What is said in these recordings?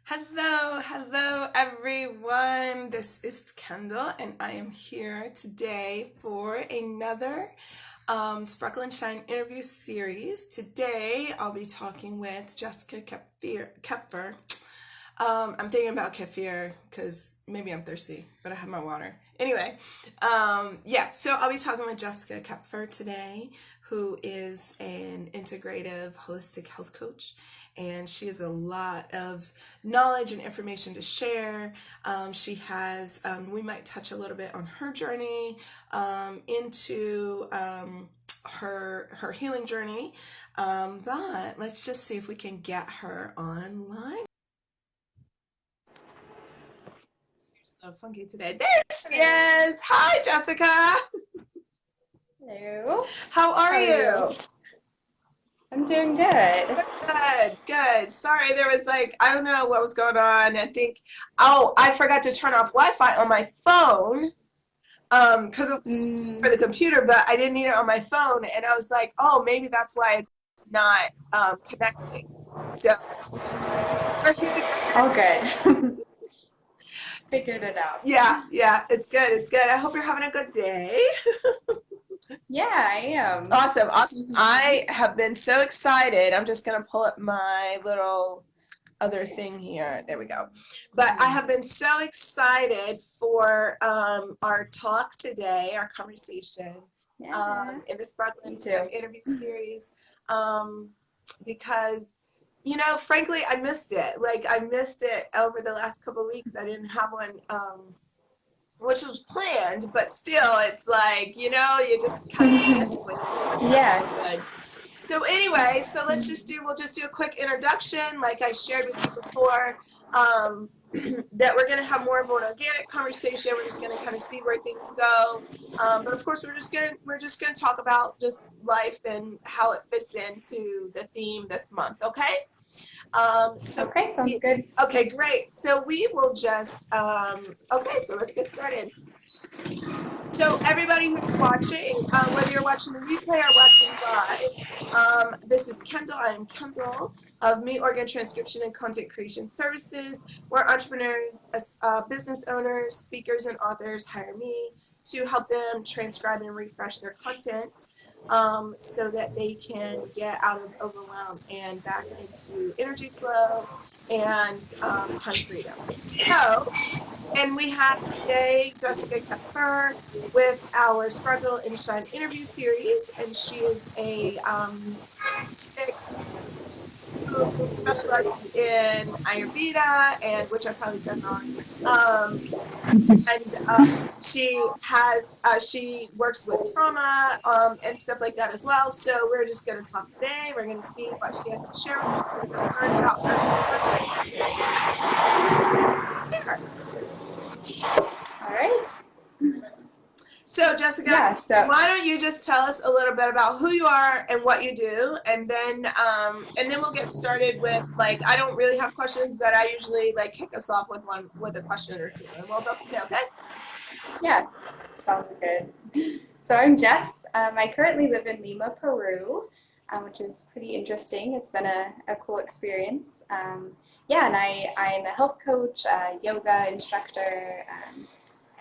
Hello everyone. This is Kendall, and I am here today for another Sparkle and Shine interview series. Today I'll be talking with Jessica Kepfer. I'm thinking about kefir because maybe I'm thirsty, but I have my water. Anyway, so I'll be talking with Jessica Kepfer today, who is an integrative holistic health coach, and she has a lot of knowledge and information to share. We might touch a little bit on her journey into her healing journey, but let's just see if we can get her online. So funky today. There she is. Hi, Jessica. Hello. How are you? I'm doing good. Good. Sorry, there was I don't know what was going on. I forgot to turn off Wi-Fi on my phone because for the computer, but I didn't need it on my phone, and I was like, oh, maybe that's why it's not connecting. So we're here together. All good. Figured it out. Yeah, it's good. It's good. I hope you're having a good day. Yeah, I am. Awesome. I have been so excited. I'm just going to pull up my little other thing here. There we go. But I have been so excited for our talk today, our conversation in the Sparkle and Shine interview series, because, frankly, I missed it. I missed it over the last couple of weeks. I didn't have one. Which was planned, but still, it's you just kind of miss when you're doing good. So anyway, we'll just do a quick introduction, like I shared with you before, that we're going to have more of an organic conversation. We're just going to kind of see where things go. But of course, we're just going to talk about just life and how it fits into the theme this month. Okay. Okay, sounds good. Okay, great. So we will just, so let's get started. So everybody who's watching, whether you're watching the replay or watching live, this is Kendall. I am Kendall of Me Organ Transcription and Content Creation Services, where entrepreneurs, business owners, speakers, and authors hire me to help them transcribe and refresh their content so that they can get out of overwhelm and back into energy flow and time freedom. So, and we have today Jessica Kepfer with our Sparkle and Shine interview series, and she is a holistic who specializes in Ayurveda, and which I probably said wrong. And she works with trauma and stuff like that as well. So we're just going to talk today. We're going to see what she has to share with us. We're going to learn about her. All right. So Jessica, why don't you just tell us a little bit about who you are and what you do, and then we'll get started with I don't really have questions, but I usually kick us off with a question or two, and we'll go from there. Okay? Yeah, sounds good. So I'm Jess. I currently live in Lima, Peru, which is pretty interesting. It's been a cool experience. And I'm a health coach, yoga instructor,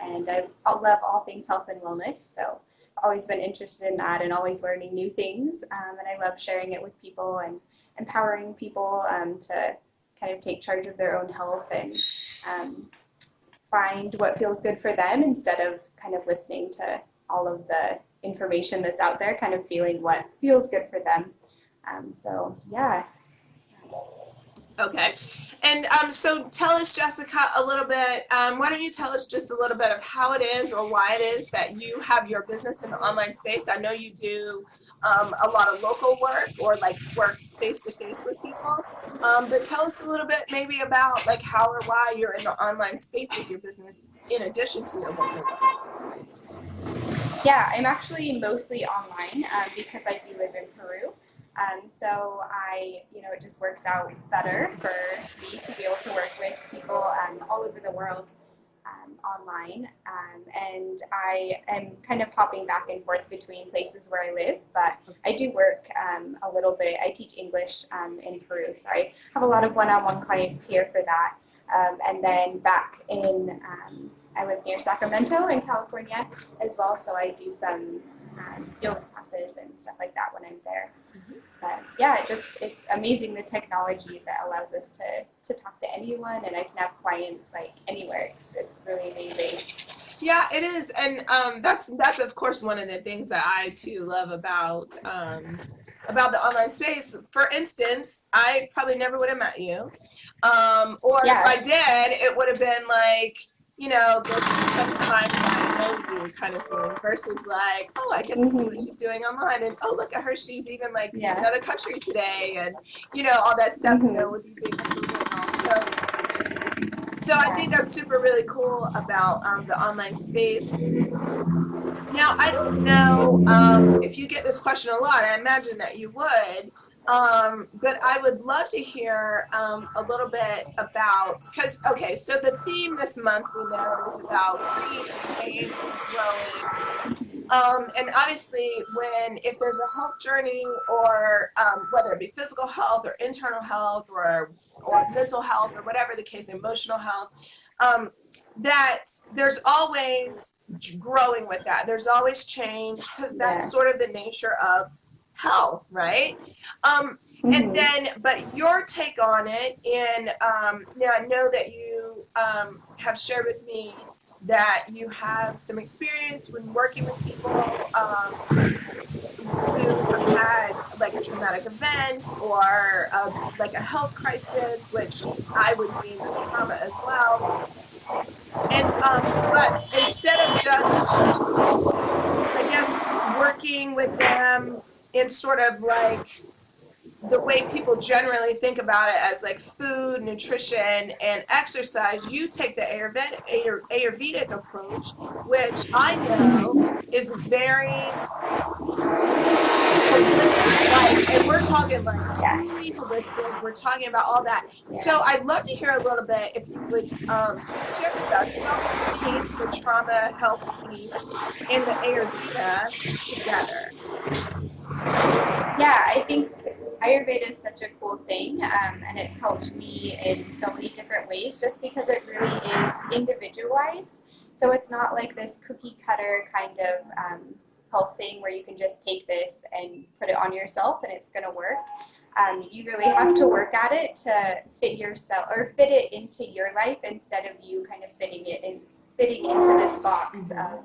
and I love all things health and wellness. So I've always been interested in that and always learning new things. And I love sharing it with people and empowering people to kind of take charge of their own health and find what feels good for them instead of kind of listening to all of the information that's out there, kind of feeling what feels good for them. Yeah. Okay. And so tell us, Jessica, a little bit. Why don't you tell us just a little bit of how it is or why it is that you have your business in the online space? I know you do a lot of local work or work face to face with people. But tell us a little bit maybe about how or why you're in the online space with your business in addition to your local work. Yeah, I'm actually mostly online because I do live in Peru. So it just works out better for me to be able to work with people all over the world online, and I am kind of popping back and forth between places where I live, but I do work a little bit. I teach English in Peru, so I have a lot of one-on-one clients here for that. And then back in, I live near Sacramento in California as well, so I do some yoga classes and stuff like that when I'm there. But yeah, it's amazing the technology that allows us to talk to anyone, and I can have clients like anywhere. It's really amazing. Yeah, it is, and that's of course one of the things that I too love about the online space. For instance, I probably never would have met you, or if Yeah. I did, it would have been like, you know, this sometime that I know you kind of thing, versus like, oh, I get to see what Mm-hmm. she's doing online, and oh, look at her, she's even like in Yeah. another country today, and you know, all that stuff, you know, Mm-hmm. with you being in Peru and all. So I Yeah. think that's super really cool about the online space. Now, I don't know if you get this question a lot. I imagine that you would. But I would love to hear a little bit about, because, okay, so the theme this month we know is about green and change and growing. And obviously, if there's a health journey, or whether it be physical health or internal health, or mental health, or whatever the case, emotional health, um, that there's always growing with that. There's always change, because that's Yeah. sort of the nature of health, right? And Mm-hmm. then, but your take on it, and now I know that you have shared with me that you have some experience when working with people who have had like a traumatic event, or like a health crisis, which I would deem as trauma as well. And but instead of just, I guess, working with them in sort of like the way people generally think about it, as like food, nutrition, and exercise, you take the Ayurvedic approach, which I know Mm-hmm. is very holistic. Like, and we're talking like Yes. truly holistic. We're talking about all that. Yeah. So I'd love to hear a little bit, if you would share with us how you take the trauma health piece and the Ayurveda together. Yeah, I think Ayurveda is such a cool thing, and it's helped me in so many different ways just because it really is individualized. So it's not like this cookie cutter kind of health thing where you can just take this and put it on yourself and it's going to work. You really have to work at it to fit yourself or fit it into your life instead of you kind of fitting into this box of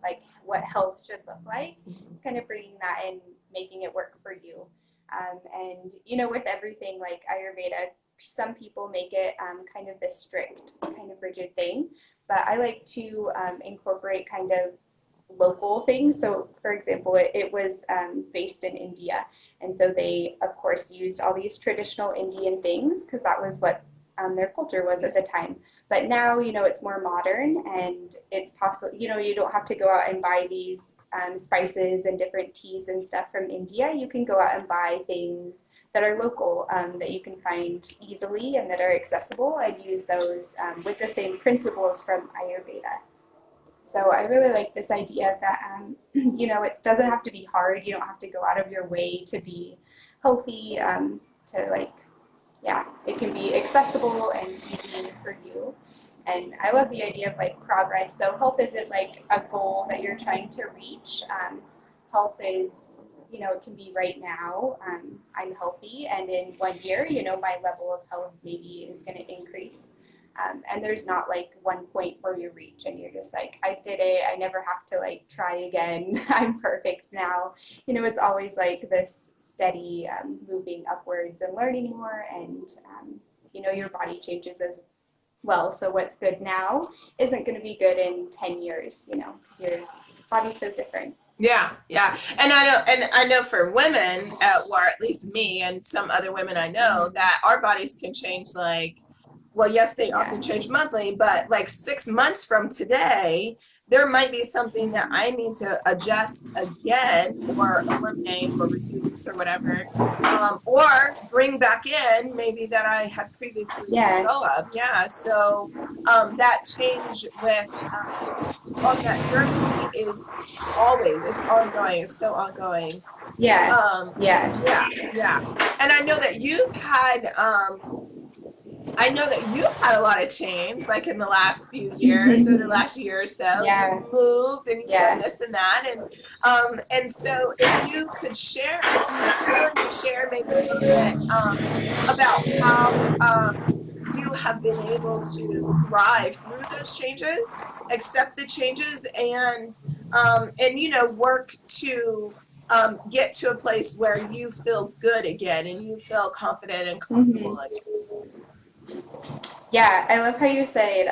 like what health should look like. It's kind of bringing that in, making it work for you. And you know, with everything like Ayurveda, some people make it kind of this strict, kind of rigid thing, but I like to incorporate kind of local things. So, for example, it was based in India, and so they, of course, used all these traditional Indian things because that was what their culture was at the time. But now, you know, it's more modern, and it's possible. You know, you don't have to go out and buy these spices and different teas and stuff from India. You can go out and buy things that are local, that you can find easily and that are accessible, and use those with the same principles from Ayurveda. So I really like this idea that, you know, it doesn't have to be hard. You don't have to go out of your way to be healthy, to like, yeah, it can be accessible and easy for you. And I love the idea of like progress. So health isn't like a goal that you're trying to reach. Health is, you know, it can be right now. I'm healthy, and in 1 year, you know, my level of health maybe is going to increase. And there's not like one point where you reach and you're just like, I did it. I never have to like try again. I'm perfect now. You know, it's always like this steady moving upwards and learning more. And, you know, your body changes as well. So what's good now isn't going to be good in 10 years, you know, because your body's so different. Yeah, yeah, and I know for women, or at least me and some other women I know, Mm-hmm. that our bodies can change like well, yes, they Yeah. often change monthly, but like 6 months from today, there might be something that I need to adjust again or eliminate or reduce or whatever, or bring back in maybe that I had previously let Yeah. go of. Yeah. So that change with on that journey is always, it's ongoing. It's so ongoing. Yeah. Um, Yeah. yeah, yeah. And I know that you've had a lot of change, like in the last few years or the last year or so. You've Yeah. moved and you've done Yeah. this and that, and so if you could share, if you'd be willing to share, maybe a little bit about how you have been able to thrive through those changes, accept the changes, and work to get to a place where you feel good again and you feel confident and comfortable Hmm. again. Yeah, I love how you said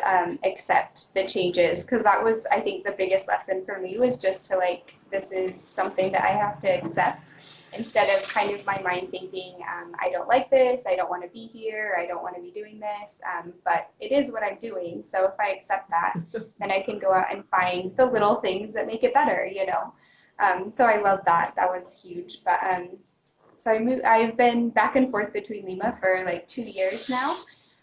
accept the changes, because that was, I think, the biggest lesson for me was just to like, this is something that I have to accept instead of kind of my mind thinking, I don't like this, I don't want to be here, I don't want to be doing this, but it is what I'm doing. So if I accept that, then I can go out and find the little things that make it better, you know? So I love that. That was huge. But so I've been back and forth between Lima for like 2 years now.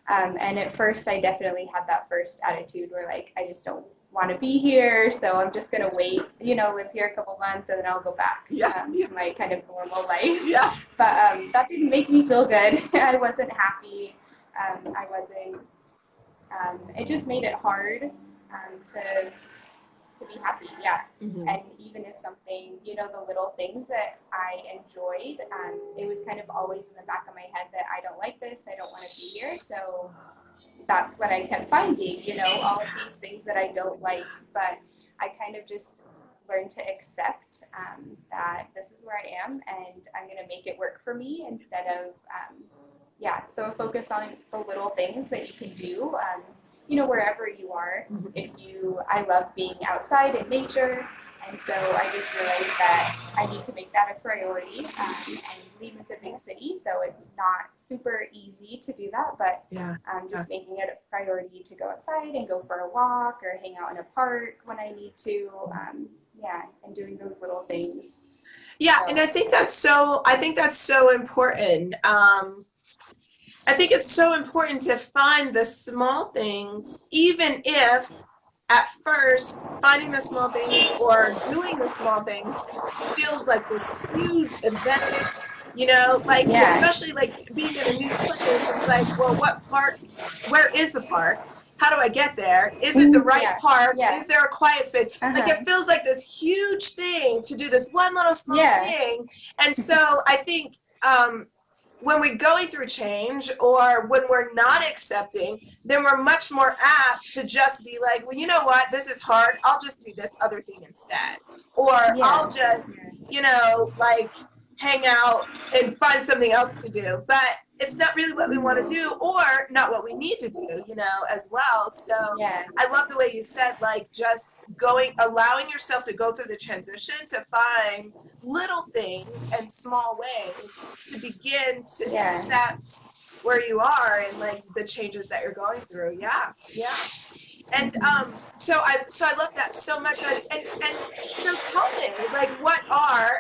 And at first, I definitely had that first attitude where like, I just don't want to be here. So I'm just going to wait, you know, live here a couple months and then I'll go back Yeah, yeah, to my kind of normal life. yeah. But that didn't make me feel good. I wasn't happy. I wasn't, it just made it hard to be happy, yeah. Mm-hmm. And even if something, you know, the little things that I enjoyed, it was kind of always in the back of my head that I don't like this, I don't want to be here. So that's what I kept finding, you know, all of these things that I don't like. But I kind of just learned to accept that this is where I am and I'm going to make it work for me instead of, yeah, so focus on the little things that you can do, you know, wherever you are. Mm-hmm. If you, I love being outside in nature. And so I just realized that I need to make that a priority. And Lima's a big city, so it's not super easy to do that, but Yeah, yeah. just making it a priority to go outside and go for a walk or hang out in a park when I need to. Yeah, and doing those little things. Yeah, and So, I think that's so important. I think it's so important to find the small things, even if at first finding the small things or doing the small things feels like this huge event, like yeah. especially like being in a new place. It's like, well, what park? Where is the park? How do I get there? Is it the right Yeah. park? Yeah. Is there a quiet space? Like it Uh-huh. feels like this huge thing to do this one little small Yeah. thing. And so I think when we're going through change or when we're not accepting, then we're much more apt to just be like, well, you know what, this is hard. I'll just do this other thing instead. Or I'll Yeah. just, like hang out and find something else to do. But it's not really what we want to do or not what we need to do, as well. So Yeah. I love the way you said, like, just allowing yourself to go through the transition to find little things and small ways to begin to Yeah. accept where you are and like the changes that you're going through. Yeah, yeah. And so I love that so much. And so tell me, like,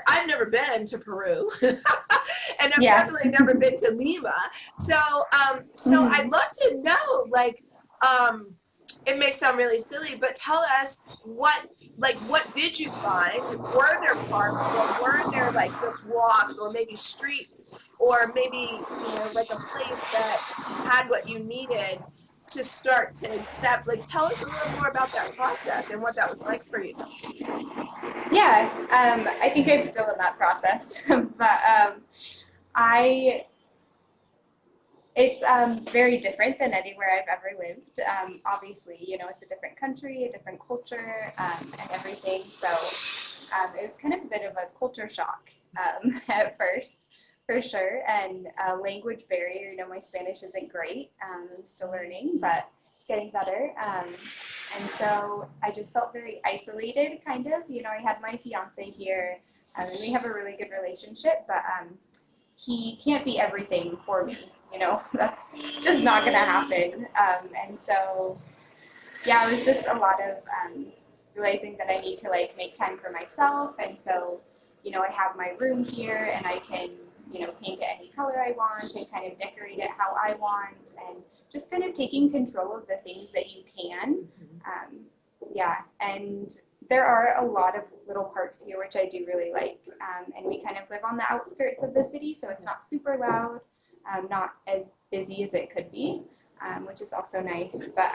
I've never been to Peru, and I've Yeah. definitely never been to Lima. So I'd Mhm. love to know, like, um, it may sound really silly, but tell us what did you find? Were there parks or were there like just walks or maybe streets or maybe, like a place that had what you needed to start to accept? Like, tell us a little more about that process and what that was like for you. Yeah. I think I'm still in that process, but I it's very different than anywhere I've ever lived. Obviously, you know, it's a different country, a different culture, and everything. So it was kind of a bit of a culture shock at first, for sure. And language barrier. You know, my Spanish isn't great. I'm still learning, but it's getting better. And so I just felt very isolated, kind of. You know, I had my fiance here, and we have a really good relationship, but he can't be everything for me. That's just not going to happen. And so, yeah, it was just a lot of realizing that I need to like make time for myself. And so, I have my room here and I can, paint it any color I want and kind of decorate it how I want and just kind of taking control of the things that you can. Um, yeah, and there are a lot of little parks here, which I do really like. And we kind of live on the outskirts of the city, so it's not super loud, not as busy as it could be, which is also nice. But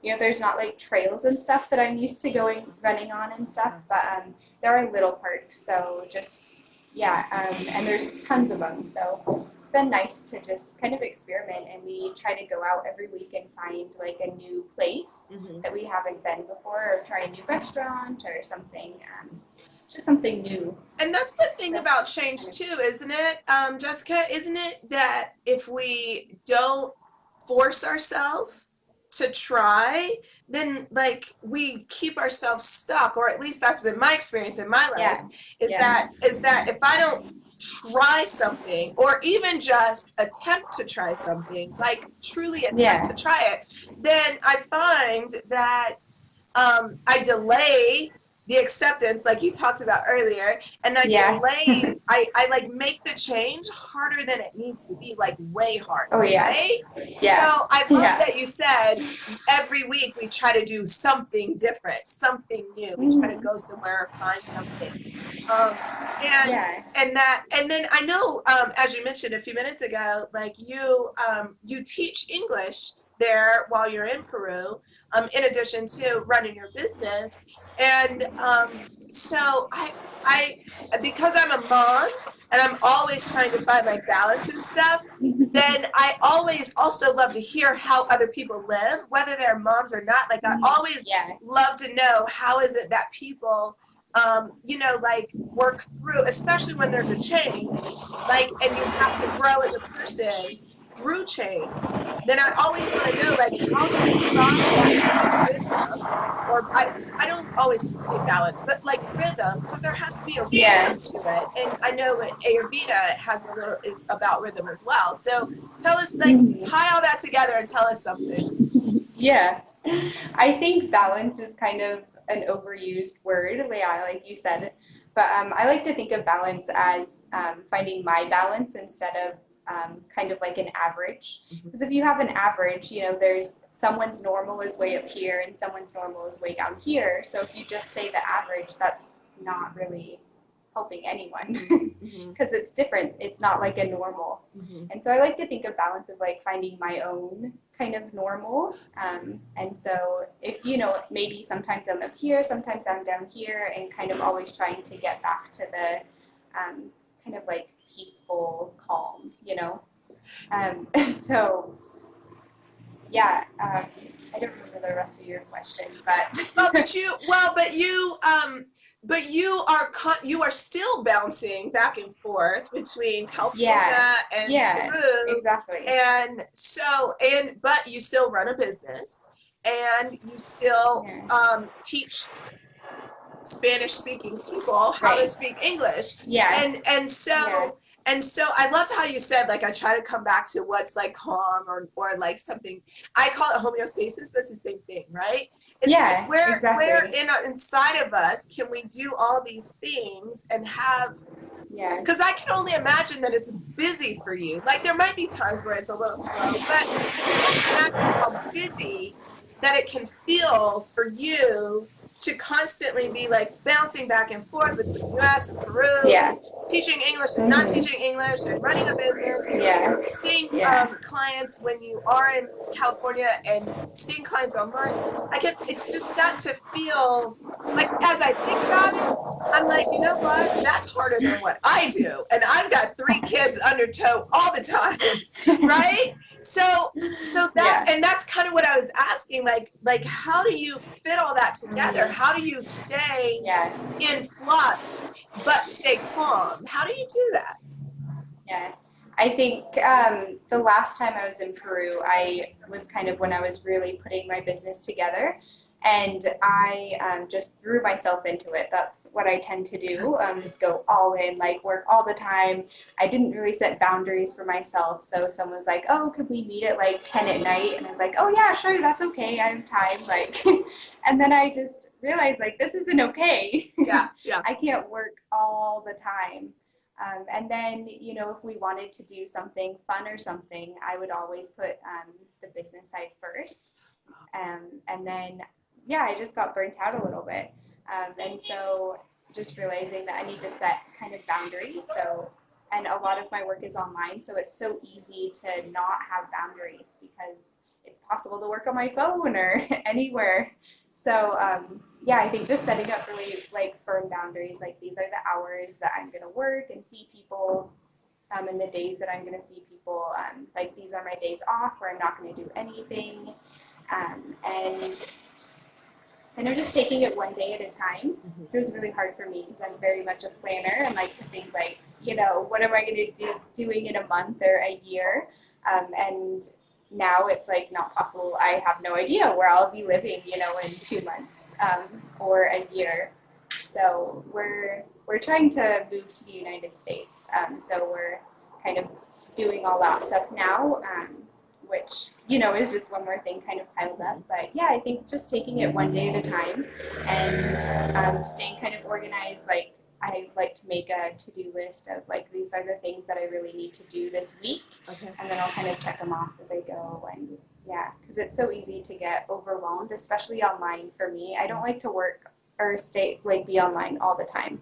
there's not like trails and stuff that I'm used to running on and stuff. But there are little parks, so just yeah, and there's tons of them. So it's been nice to just kind of experiment, and we try to go out every week and find like a new place that we haven't been before, or try a new restaurant or something. Just something new. And that's the thing about change too, isn't it, Jessica? Isn't it that if we don't force ourselves to try, then like we keep ourselves stuck, or at least that's been my experience in my life. Is that if I don't try something, or even just attempt to try something, like truly attempt to try it, then I find that I delay the acceptance, like you talked about earlier, and I delay, I like make the change harder than it needs to be, like way harder, right? So I love that you said every week we try to do something different, something new. We try to go somewhere, find something. And then I know, as you mentioned a few minutes ago, like you teach English there while you're in Peru, in addition to running your business. And so I, because I'm a mom and I'm always trying to find like balance and stuff, then I always also love to hear how other people live, whether they're moms or not. Like I always love to know how is it that people, like work through, especially when there's a change, like, and you have to grow as a person through change. Then I always want to know, like, how do we find that kind of rhythm? Or I don't always say balance, but like rhythm, because there has to be a rhythm to it. And I know Ayurveda is about rhythm as well. So tell us, like, tie all that together and tell us something. Yeah. I think balance is kind of an overused word, like you said. But I like to think of balance as finding my balance instead of kind of like an average. Because if you have an average, there's someone's normal is way up here and someone's normal is way down here. So if you just say the average, that's not really helping anyone because it's different. It's not like a normal. And so I like to think of balance of like finding my own kind of normal. And so if, maybe sometimes I'm up here, sometimes I'm down here, and kind of always trying to get back to the kind of like peaceful calm, so yeah, I don't remember the rest of your question, but you are still bouncing back and forth between California and Peru, exactly. And so, but you still run a business, and you still teach Spanish-speaking people how to speak English. And so I love how you said, like, I try to come back to what's like calm, or like something. I call it homeostasis, but it's the same thing, right? And where inside of us can we do all these things and have, because I can only imagine that it's busy for you. Like there might be times where it's a little slow, but I can only imagine how busy that it can feel for you to constantly be like bouncing back and forth between US and Peru, and teaching English and not teaching English, and running a business, and seeing clients when you are in California and seeing clients online. It's just got to feel like, as I think about it, I'm like, you know what? That's harder than what I do. And I've got 3 kids under tow all the time, right? So and that's kind of what I was asking, like how do you fit all that together? How do you stay in flux but stay calm? How do you do that? Yeah. I think the last time I was in Peru, I was kind of when I was really putting my business together. And I just threw myself into it. That's what I tend to do, is go all in, like work all the time. I didn't really set boundaries for myself. So someone's like, oh, could we meet at like 10 at night? And I was like, oh yeah, sure, that's okay. I have time. Like, and then I just realized like, this isn't okay. Yeah, yeah. I can't work all the time. And then, if we wanted to do something fun or something, I would always put the business side first. And then, yeah, I just got burnt out a little bit. And so just realizing that I need to set kind of boundaries. So, and a lot of my work is online, so it's so easy to not have boundaries because it's possible to work on my phone or anywhere. So, yeah, I think just setting up really like firm boundaries, like these are the hours that I'm going to work and see people, and the days that I'm going to see people. Like these are my days off where I'm not going to do anything. And just taking it one day at a time. It was really hard for me because I'm very much a planner and like to think like, what am I going to do doing in a month or a year? And now it's like not possible. I have no idea where I'll be living, in 2 months, or a year. So we're trying to move to the United States. So we're kind of doing all that stuff now. Which is just one more thing kind of piled up. But yeah, I think just taking it one day at a time and staying kind of organized. Like I like to make a to-do list of like these are the things that I really need to do this week, and then I'll kind of check them off as I go. And yeah, because it's so easy to get overwhelmed, especially online. For me, I don't like to work or be online all the time.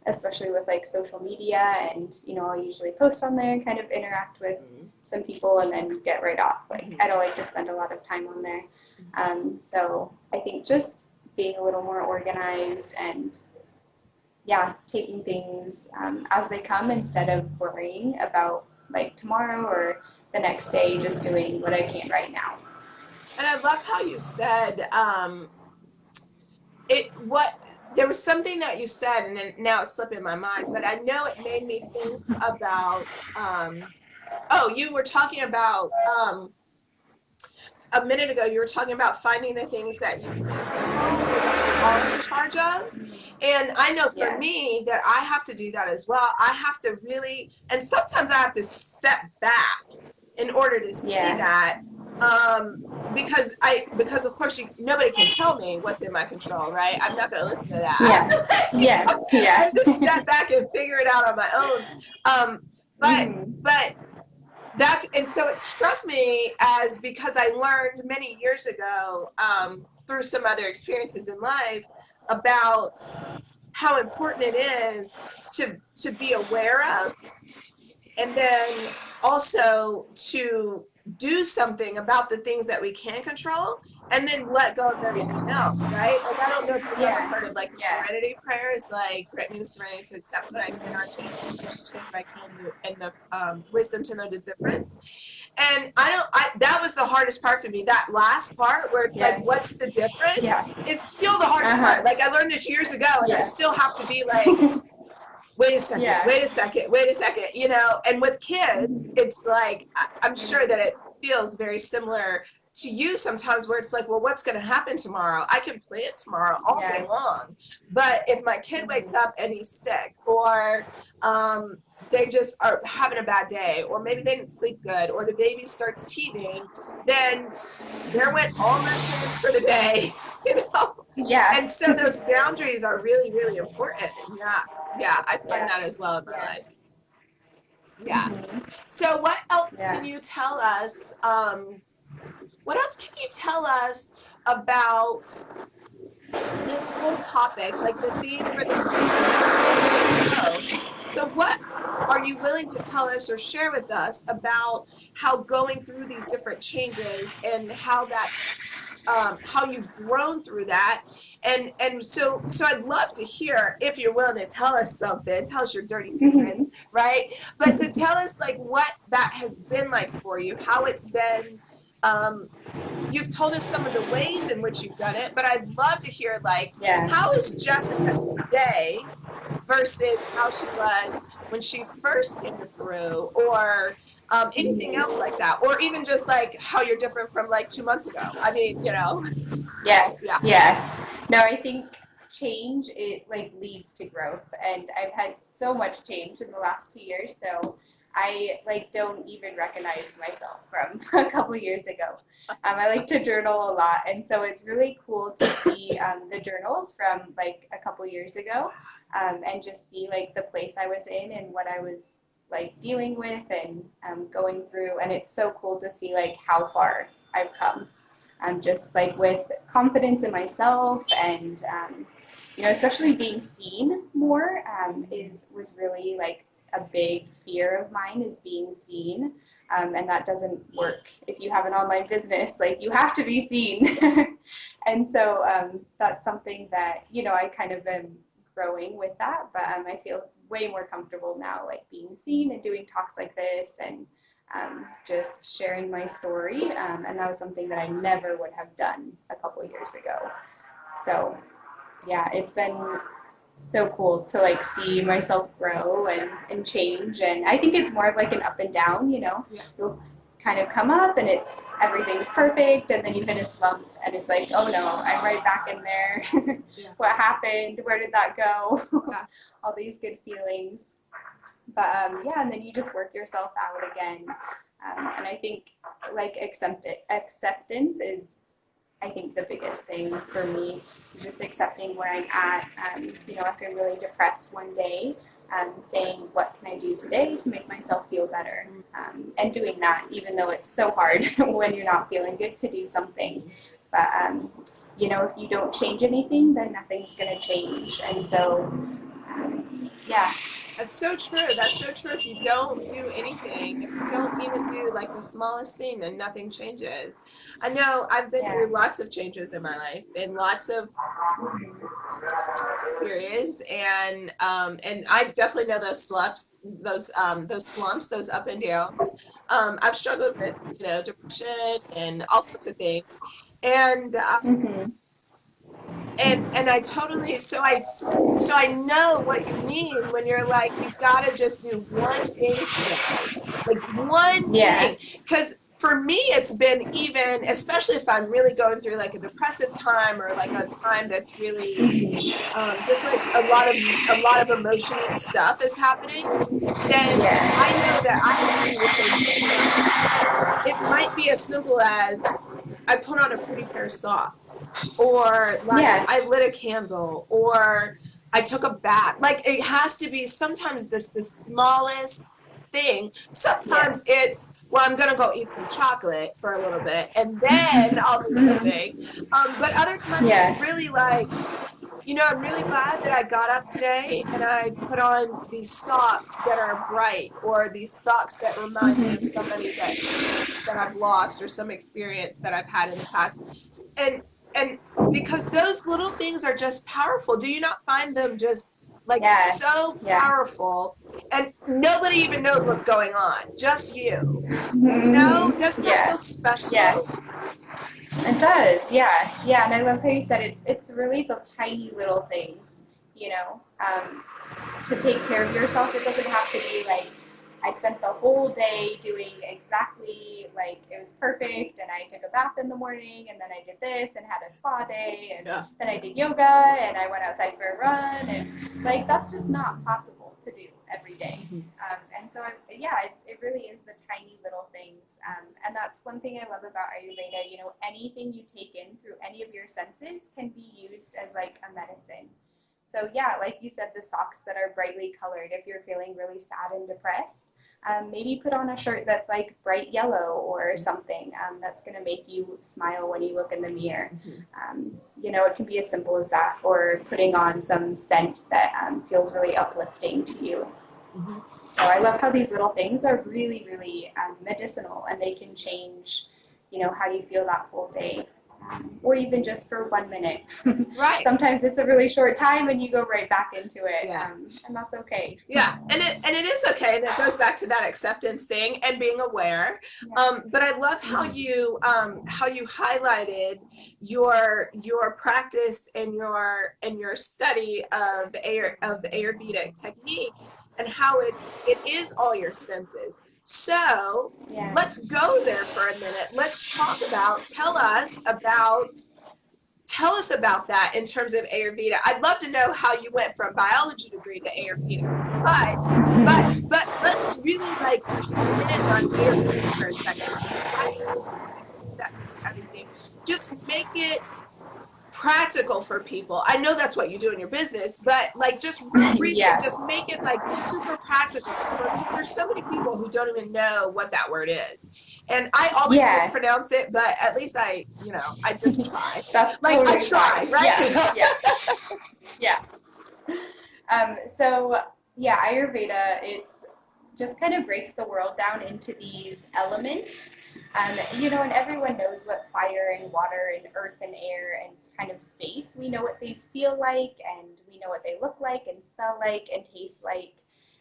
Especially with like social media, and I'll usually post on there and kind of interact with some people and then get right off. Like I don't like to spend a lot of time on there. So I think just being a little more organized and yeah, taking things as they come instead of worrying about like tomorrow or the next day, just doing what I can right now. And I love how you said there was something that you said, and then now it's slipping my mind, but I know it made me think about oh, you were talking about a minute ago, you were talking about finding the things that you can control or that you are in charge of. And I know for Yeah. me that I have to do that as well. I have to really, and sometimes I have to step back in order to see Yeah. that. Because of course nobody can tell me what's in my control, right? I'm not going to listen to that. Yeah. Yeah. I Yeah. have to step back and figure it out on my own. But and so it struck me as, because I learned many years ago through some other experiences in life about how important it is to be aware of, and then also to do something about the things that we can control, and then let go of everything else, right? Like, I don't know if you've ever Yeah. heard of like the Yeah. serenity prayers, like grant me the serenity to accept what I cannot change, the courage to change what I can do, and the wisdom to know the difference. And that was the hardest part for me, that last part where it's like, Yeah. what's the difference? Yeah. It's still the hardest Uh-huh. part. Like, I learned this years ago, and I Yeah. still have to be like, wait a second, Yeah. wait a second, wait a second, and with kids, it's like, I'm sure that it feels very similar to you sometimes, where it's like, well, what's going to happen tomorrow? I can plan tomorrow all day Yeah. long, but if my kid wakes up and he's sick, or they just are having a bad day, or maybe they didn't sleep good, or the baby starts teething, then there went all my plans for the day. you know Yeah. and so those boundaries are really, really important. Yeah, yeah, I find Yeah. that as well in my Yeah. life. Yeah. So Yeah. what else can you tell us about this whole topic, like the theme for this week is unchanging growth? So what are you willing to tell us or share with us about how going through these different changes, and how you've grown through that, and so I'd love to hear, if you're willing to tell us something, tell us your dirty secrets, right? But to tell us like what that has been like for you, how it's been. You've told us some of the ways in which you've done it, but I'd love to hear, like, Yeah. how is Jessica today versus how she was when she first came to Peru, or Anything else like that, or even just like how you're different from like 2 months ago. I mean, Yeah, yeah. yeah. No, I think change it like leads to growth, and I've had so much change in the last 2 years. So I like don't even recognize myself from a couple years ago. I like to journal a lot, and so it's really cool to see the journals from like a couple years ago, and just see like the place I was in and what I was like dealing with and going through. And it's so cool to see like how far I've come. Just like with confidence in myself and especially being seen more is was really like a big fear of mine is being seen, and that doesn't work if you have an online business. Like you have to be seen, and so that's something that I kind of am growing with that. But I feel way more comfortable now, like being seen and doing talks like this and just sharing my story. And that was something that I never would have done a couple years ago. So yeah, it's been so cool to like see myself grow and change. And I think it's more of like an up and down. Yeah. You'll kind of come up and it's everything's perfect and then you hit a slump and it's like, oh no, I'm right back in there. Yeah. What happened? Where did that go? Yeah. All these good feelings. But yeah, and then you just work yourself out again. And I think like acceptance is, I think, the biggest thing for me. Just accepting where I'm at. If I'm really depressed one day, saying what can I do today to make myself feel better, and doing that even though it's so hard when you're not feeling good to do something. But if you don't change anything, then nothing's going to change. And so yeah. That's so true. That's so true. If you don't do anything, if you don't even do like the smallest thing, then nothing changes. I know I've been Yeah. through lots of changes in my life and lots of periods, and I definitely know those slumps, those up and downs. I've struggled with depression and all sorts of things, and Mm-hmm. and I totally so I know what you mean when you're like you gotta just do one thing today, like one Yeah. thing. Because for me, it's been even, especially if I'm really going through like a depressive time or like a time that's really just like a lot of emotional stuff is happening, then Yeah. I know that I have to do the same thing. Like it might be as simple as I put on a pretty pair of socks, or like Yeah. I lit a candle, or I took a bath. Like it has to be sometimes this the smallest thing. Yeah. Sometimes it's well, I'm gonna go eat some chocolate for a little bit and then I'll do Mm-hmm. something. But other times it's Yeah. really like I'm really glad that I got up today and I put on these socks that are bright, or these socks that remind me of Mm-hmm. somebody that I've lost or some experience that I've had in the past. And and because those little things are just powerful. Do you not find them just like Yeah. so Yeah. powerful? And nobody even knows what's going on, just you. Mm-hmm. Doesn't that feel Yeah. Yeah. special? It does. Yeah. Yeah. And I love how you said it's really the tiny little things, you know. To take care of yourself. It doesn't have to be like I spent the whole day doing exactly like it was perfect and I took a bath in the morning and then I did this and had a spa day and Yeah. then I did yoga and I went outside for a run and like that's just not possible to do every day. Mhm. And so yeah, it really is the tiny little things. And that's one thing I love about Ayurveda. Anything you take in through any of your senses can be used as like a medicine. So yeah, like you said, the socks that are brightly colored, if you're feeling really sad and depressed, maybe put on a shirt that's like bright yellow or something that's going to make you smile when you look in the mirror. Mhm. It can be as simple as that, or putting on some scent that feels really uplifting to you. Mhm. So I love how these little things are really, really medicinal, and they can change, how you feel that full day, or even just for 1 minute. Right. Sometimes it's a really short time, and you go right back into it, Yeah. and that's okay. Yeah, and it is okay, and it goes back to that acceptance thing and being aware. Yeah. But I love how you highlighted your practice and your study of Ayurvedic techniques, and how it is all your senses. So Yeah. let's go there for a minute. Let's talk about, tell us about that in terms of Ayurveda. I'd love to know how you went from biology degree to Ayurveda, but let's really like hone in on Ayurveda for a second. Why that means everything. Just make it practical for people. I know that's what you do in your business, but like just real briefly, Yeah. just make it like super practical for, because there's so many people who don't even know what that word is. And I always Yeah. mispronounce it, but at least I just try. That's Like I totally try, fine. right? Yeah. Yeah. Yeah. So yeah, Ayurveda, it's just kind of breaks the world down into these elements. And everyone knows what fire and water and earth and air and kind of space, we know what these feel like and we know what they look like and smell like and taste like.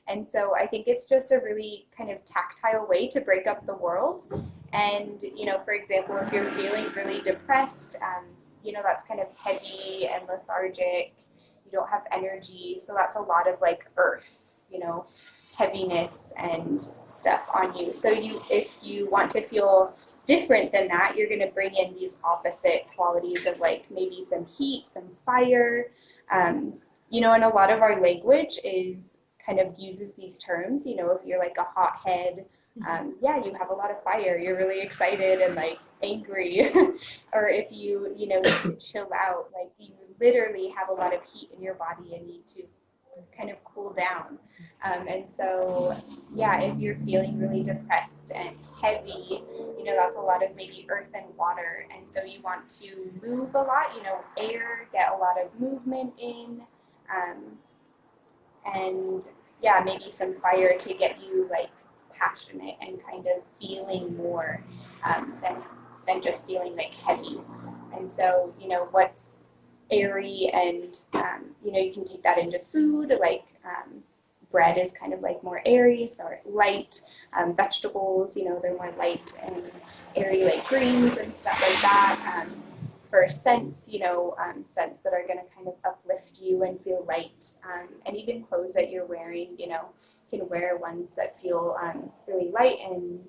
And so I think it's just a really kind of tactile way to break up the world. And for example, if you're feeling really depressed, that's kind of heavy and lethargic, you don't have energy. So that's a lot of like earth, heaviness and stuff on you. So if you want to feel different than that, you're going to bring in these opposite qualities of like maybe some heat, some fire. And a lot of our language is kind of uses these terms. If you're like a hothead, yeah, you have a lot of fire. You're really excited and like angry. Or if you need to chill out, like you literally have a lot of heat in your body and need to kind of cool down. And so, yeah, if you're feeling really depressed and heavy, that's a lot of maybe earth and water. And so you want to move a lot, air, get a lot of movement in. Um, and yeah, maybe some fire to get you like passionate and kind of feeling more than just feeling like heavy. And so, what's airy and, you can take that into food, like bread is kind of like more airy, so light. Vegetables, they're more light and airy, like greens and stuff like that. For scents, scents that are going to kind of uplift you and feel light. And even clothes that you're wearing, you can wear ones that feel really light and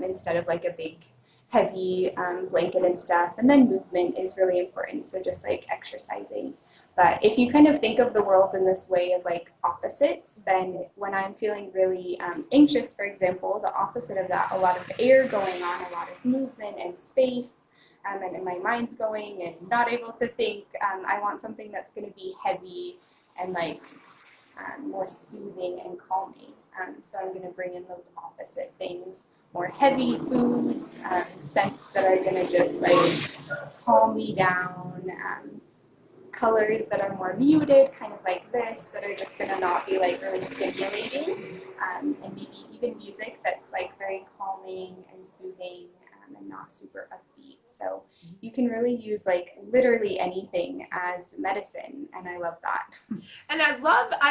instead of like a big heavy blanket and stuff. And then movement is really important. So just like exercising. But if you kind of think of the world in this way of like opposites, then when I'm feeling really anxious, for example, the opposite of that, a lot of air going on, a lot of movement and space, and my mind's going and not able to think. I want something that's going to be heavy and like more soothing and calming. So I'm going to bring in those opposite things, more heavy foods, scents that are going to just like calm me down, colors that are more muted, kind of like this, that are just going to not be like really stimulating, and maybe even music that's like very calming and soothing, and not super upbeat. So you can really use like literally anything as medicine, and I love that. And I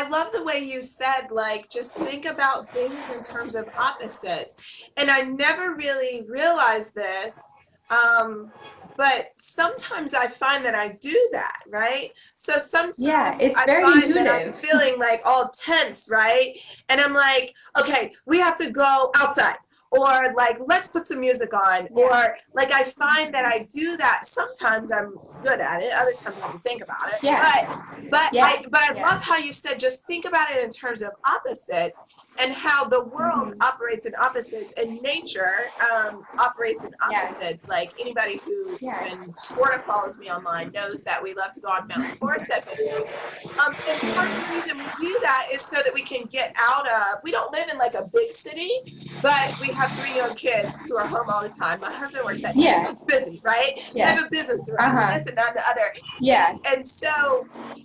love the way you said, like, just think about things in terms of opposites. And I never really realized this. But sometimes I find that I do that, right? So Yeah, sometimes it's I very find that I'm intuitive. feeling like all tense, right? And I'm like, okay, we have to go outside. Or like, let's put some music on. Yeah. Or like, I find that I do that. Sometimes I'm good at it. Other times I have to think about it. Yeah. Yeah. But I Yeah. love how you said just think about it in terms of opposites and how the world Mm-hmm. operates in opposites and nature operates in Yeah. opposites. Like anybody who Yeah. even sort of follows me online knows that we love to go on mountain forest adventures. And part of the reason we do that is so that we can get out of, we don't live in like a big city, but we have three young kids who are home all the time. My husband works at night, Yeah. so it's busy, right? I Yeah. have a business to run, and Uh-huh. this and that and the other. And Yeah.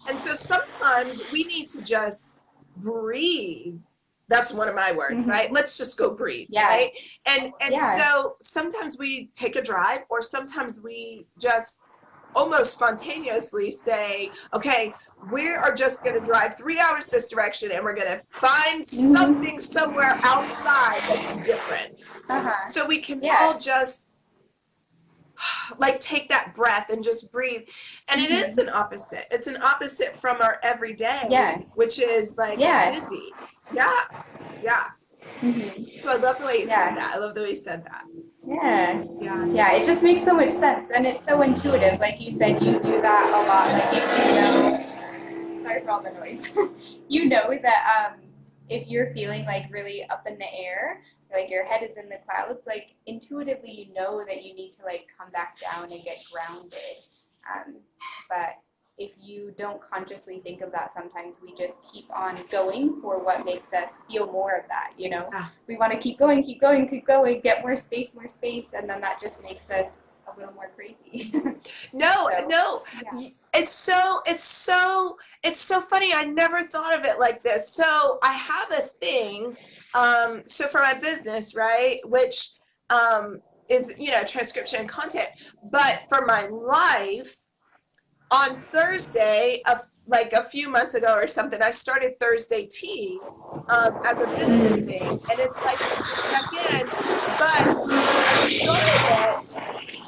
and so sometimes we need to just breathe. That's one of my words, right? Mm-hmm. Let's just go breathe, Yeah. right? And Yeah. so sometimes we take a drive, or sometimes we just almost spontaneously say, okay, we are just going to drive 3 hours this direction and we're going to find Mm-hmm. something somewhere outside that's different. Uh-huh. So we can Yeah. all just like take that breath and just breathe. And it is Mm-hmm. an opposite. It's an opposite from our everyday, Yeah. which is like Yeah. busy. Yeah. Yeah. Mm-hmm. So I love the way you said Yeah. that. I love the way you said that. Yeah. Yeah. Yeah, it just makes so much sense and it's so intuitive. Like you said, you do that a lot. Like if you know, sorry for all the noise. You know that if you're feeling like really up in the air, like your head is in the clouds, like intuitively you know that you need to like come back down and get grounded. Um, but if you don't consciously think of that, sometimes we just keep on going for what makes us feel more of that, you know? Yeah. We want to keep going, keep going, keep going, get more space, and then that just makes us a little more crazy. No, So, no. yeah. It's so funny. I never thought of it like this. So I have a thing, so for my business, right, which is, transcription and content. But for my life, on Thursday of like a few months ago or something, I started Thursday tea as a business Mm. thing. And it's like just to check in. But I started it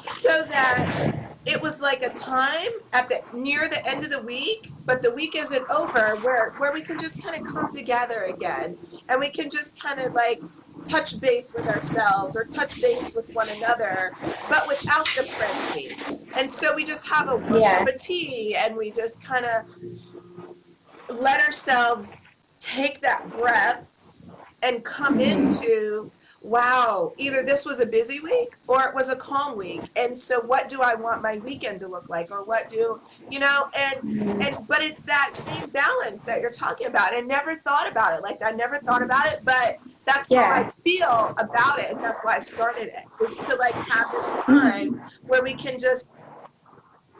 so that it was like a time at the near the end of the week, but the week isn't over, where we can just kind of come together again, and we can just kind of like touch base with ourselves or touch base with one another, but without the frenzy. And so we just have a cup Yeah. of tea, and we just kind of let ourselves take that breath and come Mm-hmm. into, wow, either this was a busy week or it was a calm week, and so what do I want my weekend to look like, or what do and but it's that same balance that you're talking about. I never thought about it like that. I never thought about it, but that's how I Yeah. feel about it, and that's why I started it, is to like have this time Mm-hmm. where we can just,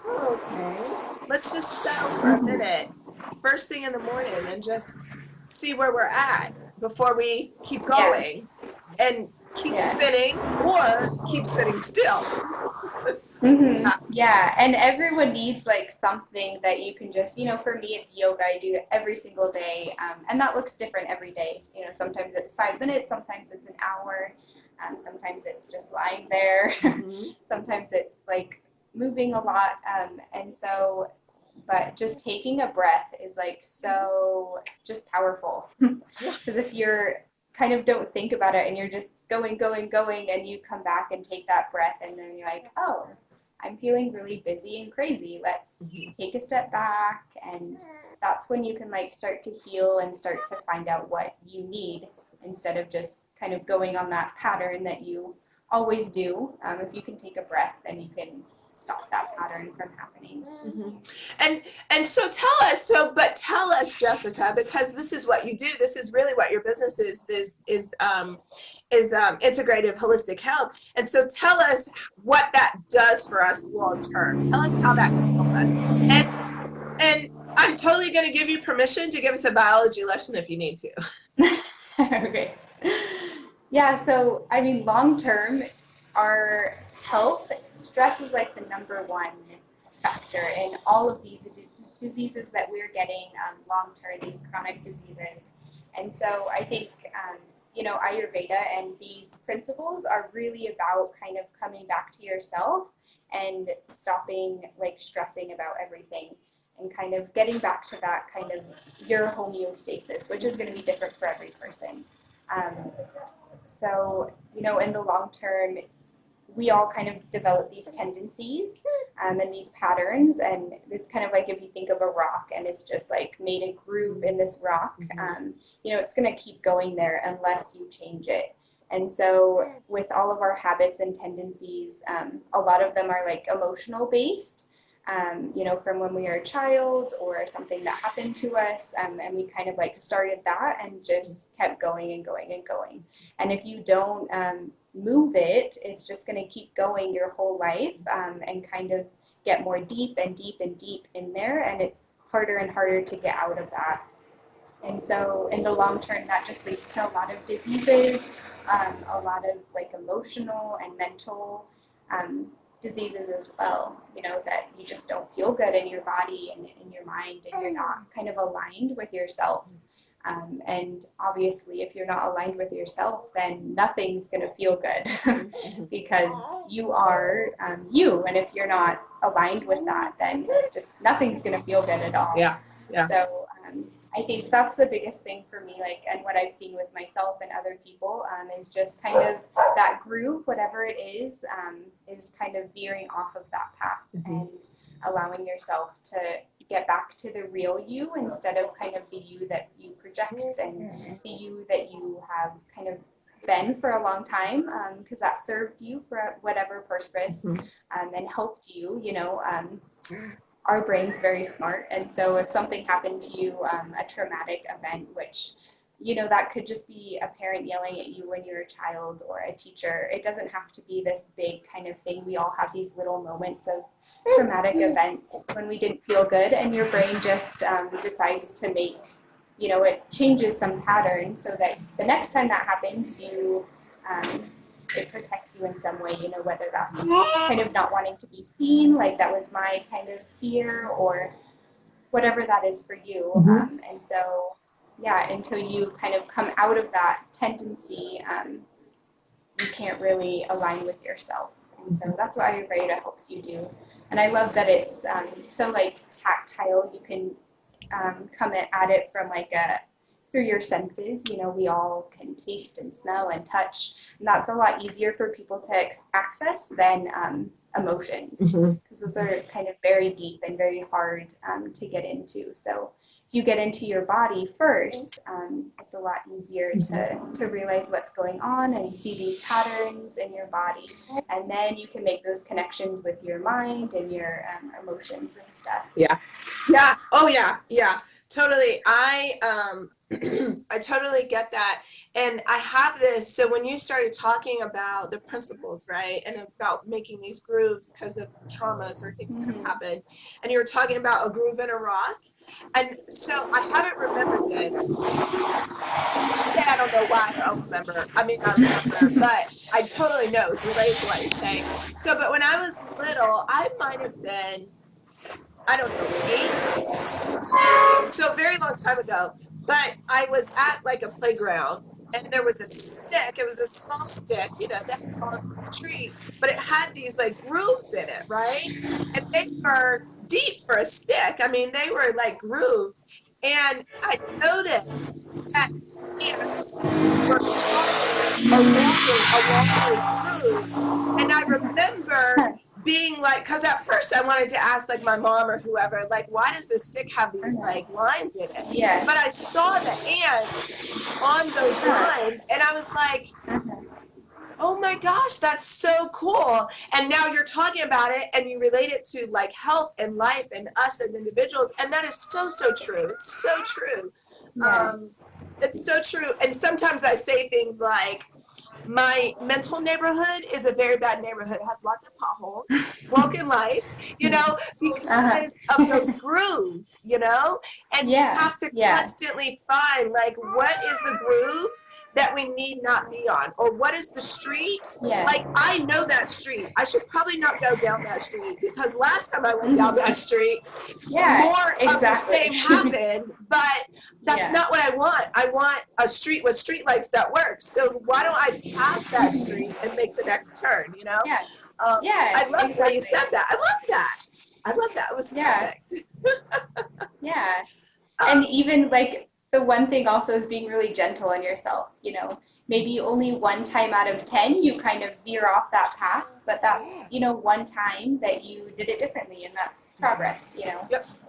oh, okay, let's just settle for a Mm-hmm. minute first thing in the morning and just see where we're at before we keep Yeah. going and keep Yeah. spinning or keep sitting still. Mm-hmm. Yeah. Yeah, and everyone needs like something that you can just, for me, it's yoga. I do it every single day, and that looks different every day. Sometimes it's 5 minutes, sometimes it's an hour, sometimes it's just lying there, Mm-hmm. sometimes it's like moving a lot, and so, but just taking a breath is like so just powerful. Yeah. Because if you're kind of don't think about it and you're just going, going, going, and you come back and take that breath, and then you're like, oh, I'm feeling really busy and crazy. Let's Mm-hmm. take a step back. And that's when you can like start to heal and start to find out what you need instead of just kind of going on that pattern that you always do. If you can take a breath, then you can stop that pattern from happening. Mm-hmm. And so tell us, Jessica, because this is what you do. This is really what your business is integrative holistic health. And so tell us what that does for us long term. Tell us how that can help us. And and I'm totally going to give you permission to give us a biology lesson if you need to. Okay. Yeah, so I mean, long term, our health, stress is like the number one factor in all of these diseases that we're getting long term, these chronic diseases. And so I think, Ayurveda and these principles are really about kind of coming back to yourself and stopping like stressing about everything and kind of getting back to that kind of your homeostasis, which is going to be different for every person. Um, so, in the long term, we all kind of develop these tendencies and these patterns. And it's kind of like if you think of a rock and it's just like made a groove in this rock, it's going to keep going there unless you change it. And so, with all of our habits and tendencies, a lot of them are like emotional based. From when we were a child or something that happened to us, and we kind of like started that and just kept going and going and going. And if you don't move it, it's just going to keep going your whole life and kind of get more deep and deep and deep in there. And it's harder and harder to get out of that. And so in the long term, that just leads to a lot of diseases, a lot of like emotional and mental um, diseases as well, that you just don't feel good in your body and in your mind, and you're not kind of aligned with yourself. And obviously, if you're not aligned with yourself, then nothing's going to feel good because you are you. And if you're not aligned with that, then it's just nothing's going to feel good at all. Yeah. Yeah. So I think that's the biggest thing for me, like, and what I've seen with myself and other people, is just kind of that groove, whatever it is kind of veering off of that path and allowing yourself to get back to the real you instead of kind of the you that you project and the you that you have kind of been for a long time, because that served you for whatever purpose, and helped you, our brain's very smart. And so if something happened to you, a traumatic event, which, that could just be a parent yelling at you when you're a child or a teacher. It doesn't have to be this big kind of thing. We all have these little moments of traumatic events when we didn't feel good, and your brain just decides to make, it changes some pattern so that the next time that happens, it protects you in some way, whether that's kind of not wanting to be seen, like that was my kind of fear, or whatever that is for you. And so, yeah, until you kind of come out of that tendency, you can't really align with yourself. And so that's what Ayurveda helps you do. And I love that it's so like tactile. You can come at it from like through your senses. We all can taste and smell and touch, and that's a lot easier for people to access than emotions, because those are kind of very deep and very hard to get into. So if you get into your body first, it's a lot easier to realize what's going on and see these patterns in your body, and then you can make those connections with your mind and your emotions and stuff. Oh yeah, totally. I totally get that. And I have this, so when you started talking about the principles, right, and about making these grooves because of traumas or things that have happened, and you were talking about a groove in a rock, and so I haven't remembered this. Say I don't know why I don't remember. I mean, I remember, but I totally know it's related to what you're saying. So, but when I was little, I might have been, I don't know, 8, so a very long time ago. But I was at like a playground, and there was a stick. It was a small stick, that had fallen from a tree, but it had these like grooves in it, right? And they were deep for a stick. I mean, they were like grooves. And I noticed that ants were along those grooves. And I remember being like, because at first I wanted to ask like my mom or whoever, like, why does this stick have these like lines in it? Yeah. But I saw the ants on those lines, and I was like, oh my gosh, that's so cool. And now you're talking about it and you relate it to like health and life and us as individuals. And that is so, so true. It's so true. It's so true. And sometimes I say things like, my mental neighborhood is a very bad neighborhood. It has lots of potholes, broken lights, because of those grooves, and we have to constantly find like, what is the groove that we need not be on, or what is the street? Like, I know that street. I should probably not go down that street, because last time I went down that street, more of the same happened, but that's not what I want. I want a street with street lights that work. So why don't I pass that street and make the next turn, I love the way you said that. I love that. It was perfect. And even like the one thing also is being really gentle on yourself, maybe only one time out of 10 you kind of veer off that path, but that's, one time that you did it differently, and that's progress. It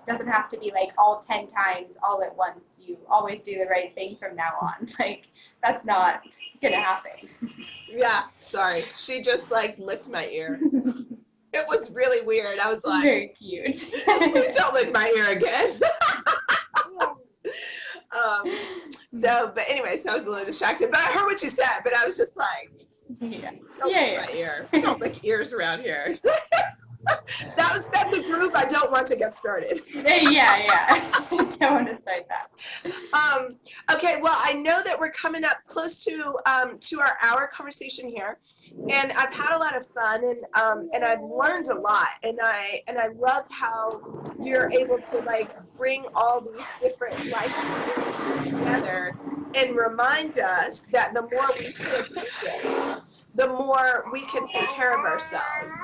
doesn't have to be like all 10 times all at once. You always do the right thing from now on. Like, that's not gonna happen. Yeah, sorry. She just like licked my ear. It was really weird. I was like, very cute. Please don't lick my ear again. But anyway, so I was a little distracted, but I heard what you said, but I was just like, don't lick my ear. Don't lick ears around here. That's a groove I don't want to get started. Don't want to start that. Okay, well, I know that we're coming up close to our hour conversation here, and I've had a lot of fun, and I've learned a lot, and I love how you're able to like bring all these different life experiences together and remind us that the more we pay attention the more we can take care of ourselves.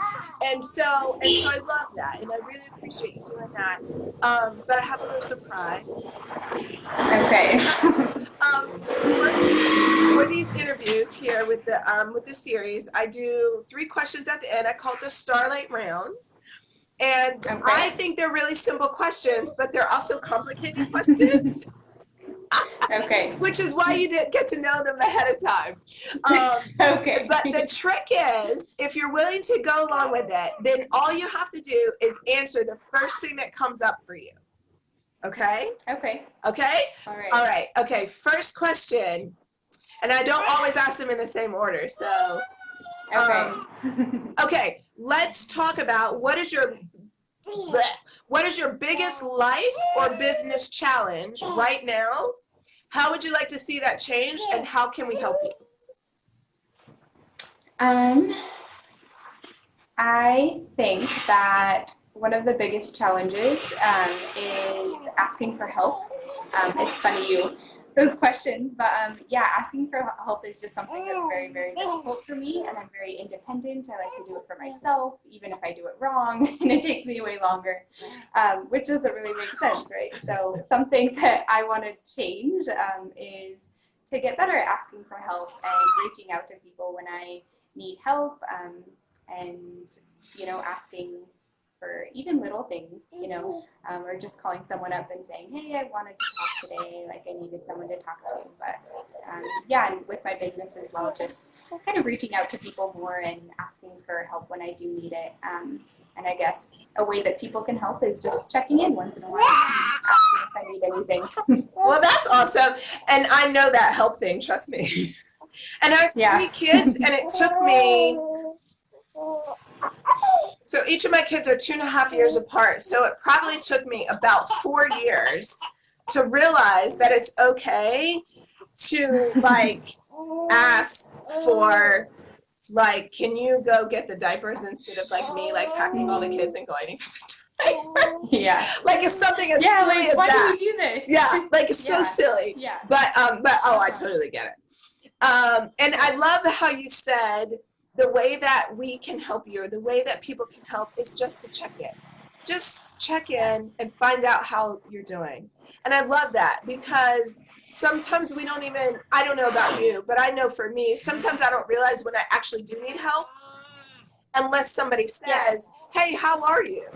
And so I love that, and I really appreciate you doing that. But I have a little surprise. Okay. For these interviews here with the series, I do 3 questions at the end. I call it the Starlight Round. And Okay. I think they're really simple questions, but they're also complicated questions, Okay. which is why you didn't get to know them ahead of time. Okay. But the trick is, if you're willing to go along with it, then all you have to do is answer the first thing that comes up for you. Okay? Okay. Okay? All right. All right. Okay, first question. And I don't always ask them in the same order, so. Okay. Okay, let's talk about what is your biggest life or business challenge right now? How would you like to see that change, and how can we help you? I think that one of the biggest challenges is asking for help. It's funny those questions, but yeah, asking for help is just something that's very, very difficult for me, and I'm very independent. I like to do it for myself, even if I do it wrong, and it takes me way longer, which doesn't really make sense, right? So something that I want to change is to get better at asking for help and reaching out to people when I need help. And asking for even little things, or just calling someone up and saying, hey, I wanted to talk today, like I needed someone to talk to. But yeah, and with my business as well, just kind of reaching out to people more and asking for help when I do need it. And I guess a way that people can help is just checking in once in a while and asking if I need anything. Well, that's awesome. And I know that help thing, trust me. And I have 3 kids, and it took me, so each of my kids are 2.5 years apart. So it probably took me about 4 years to realize that it's okay to ask for, can you go get the diapers, instead of me packing all the kids and going to get the diapers. Yeah. It's something as silly as why that. do you do this? Yeah, it's so silly. Yeah. But I totally get it. And I love how you said the way that we can help you, or the way that people can help, is just to check in. Just check in and find out how you're doing. And I love that, because sometimes we don't even, I don't know about you, but I know for me, sometimes I don't realize when I actually do need help unless somebody says, hey, how are you?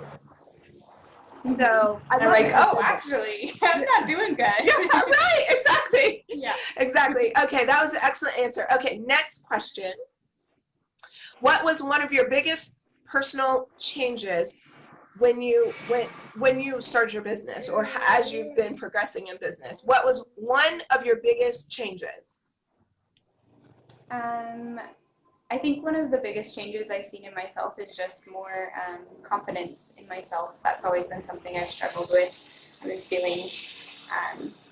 So I I'm love like, that you oh, said that. actually, I'm not doing good. Yeah, right, exactly. Yeah. Exactly. Okay, that was an excellent answer. Okay, next question. What was one of your biggest personal changes when you started your business, or as you've been progressing in business? What was one of your biggest changes? I think one of the biggest changes I've seen in myself is just more confidence in myself. That's always been something I've struggled with. I was feeling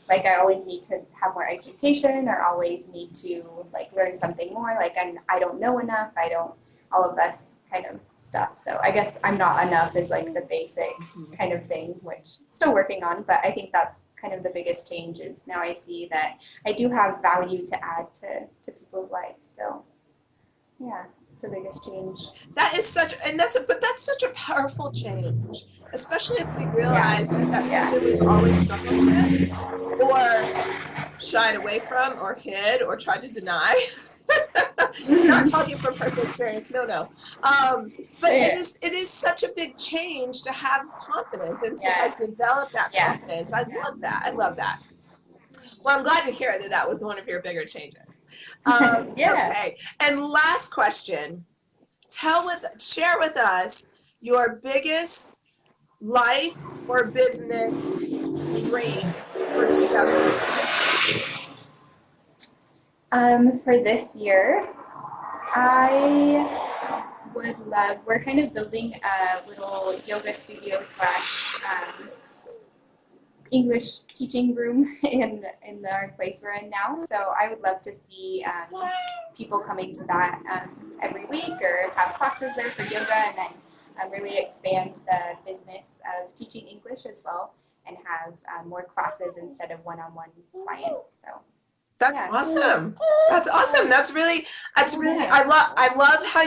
like I always need to have more education, or always need to learn something more. I don't know enough. I don't, all of this kind of stuff. So I guess I'm not enough is the basic kind of thing, which I'm still working on. But I think that's kind of the biggest change, is now I see that I do have value to add to people's lives. So yeah, it's the biggest change. That is such, and that's such a powerful change, especially if we Yeah. realize that that's Yeah. something we've always struggled with, or shied away from, or hid, or tried to deny. Not talking from personal experience, no. But Yeah. it is such a big change to have confidence and to Yeah. develop that Yeah. confidence. I love that. I love that. Well, I'm glad to hear that that was one of your bigger changes. Yeah. Okay, and last question. Share with us your biggest life or business dream for 2019. For this year, I would love, we're kind of building a little yoga studio slash English teaching room in our place we're in now. So I would love to see people coming to that every week, or have classes there for yoga, and then really expand the business of teaching English as well, and have more classes instead of one-on-one clients. So That's Yeah. awesome. That's awesome. I love how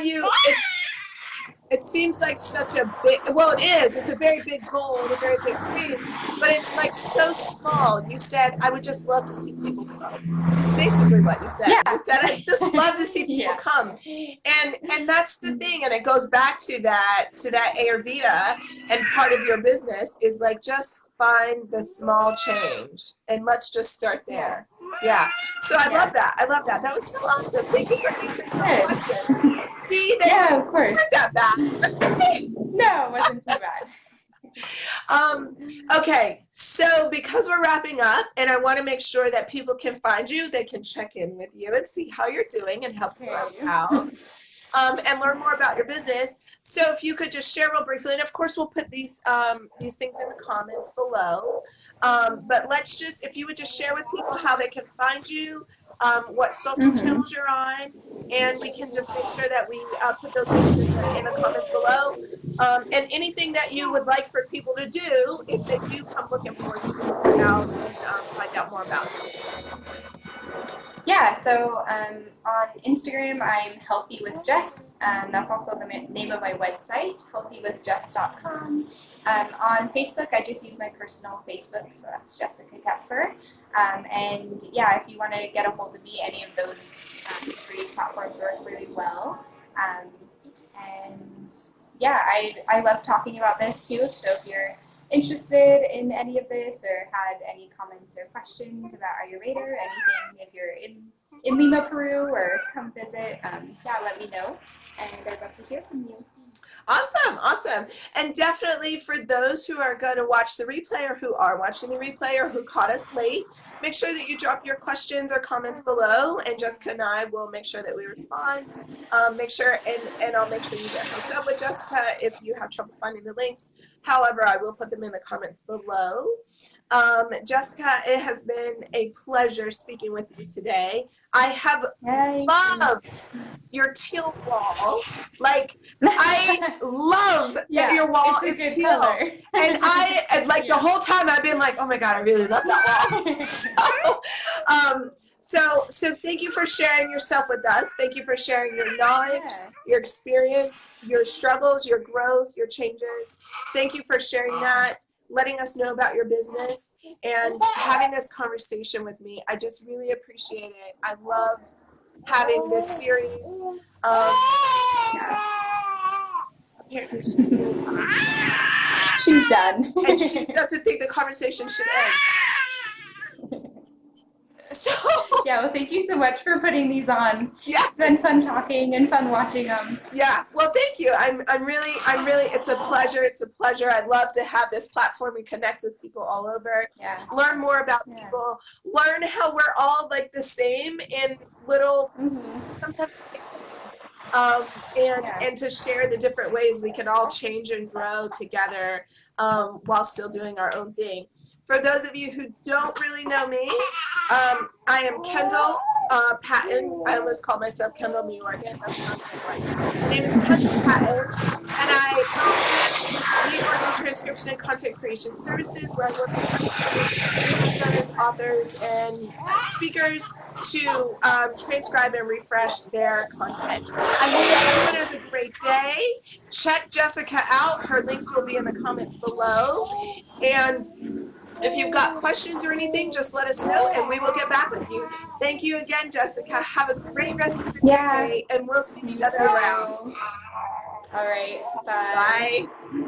it seems like such a big, well, it is. It's a very big goal and a very big dream, but it's like so small. You said, I would just love to see people come. This is basically what you said. You Yeah. said, I just love to see people Yeah. come. And that's the thing. And it goes back to that Ayurveda, and part of your business is like, just find the small change and let's just start there. Yeah. So I love Yeah. that. I love that. That was so awesome. Thank you for answering those Good. questions. See, they Yeah, of weren't course. that bad. No, it wasn't too bad. Okay, so because we're wrapping up and I want to make sure that people can find you, they can check in with you and see how you're doing and help you out. And learn more about your business. So if you could just share real briefly, and of course we'll put these things in the comments below. But let's just, if you would just share with people how they can find you, what social channels you're on, and we can just make sure that we put those links in the comments below. And anything that you would like for people to do, if they do come looking for you, to reach out and find out more about you. Yeah, so on Instagram, I'm Healthy with Jess. That's also the name of my website, healthywithjess.com. On Facebook, I just use my personal Facebook, so that's Jessica Kepfer. And yeah, if you want to get a hold of me, any of those three platforms work really well. Um, and yeah, I love talking about this too. So if you're interested in any of this or had any comments or questions about Ayurveda or anything, if you're in Lima, Peru, or come visit, yeah, let me know. And I'd love to hear from you. Awesome, awesome. And definitely for those who are going to watch the replay or who are watching the replay or who caught us late, make sure that you drop your questions or comments below, and Jessica and I will make sure that we respond. Make sure, and I'll make sure you get hooked up with Jessica if you have trouble finding the links. However, I will put them in the comments below. Jessica, it has been a pleasure speaking with you today. I have loved your teal wall. Like, I love that your wall is teal. Color. And I, like, the whole time I've been like, oh my God, I really love that wall. So thank you for sharing yourself with us. Thank you for sharing your knowledge, your experience, your struggles, your growth, your changes. Thank you for sharing that, letting us know about your business, and having this conversation with me. I just really appreciate it. I love having this series. Apparently she's really coming. She's done. And she doesn't think the conversation should end. So yeah, well, thank you so much for putting these on. Yeah, it's been fun talking and fun watching them. Yeah, well, thank you. I'm really. It's a pleasure. It's a pleasure. I'd love to have this platform and connect with people all over. Yeah. Learn more about people. Learn how we're all like the same in little, sometimes big ways. And to share the different ways we can all change and grow together, while still doing our own thing. For those of you who don't really know me, I am Kendall Patton. I almost call myself Kendall New York. That's not right. My name is Kendall Patton, and I own New York Transcription and Content Creation Services, where I work with entrepreneurs, business owners, authors, and speakers to transcribe and refresh their content. I hope everyone has a great day. Check Jessica out. Her links will be in the comments below. And if you've got questions or anything, just let us know and we will get back with you. Thank you again, Jessica. Have a great rest of the day, and we'll see each other around. All right. Bye. Bye.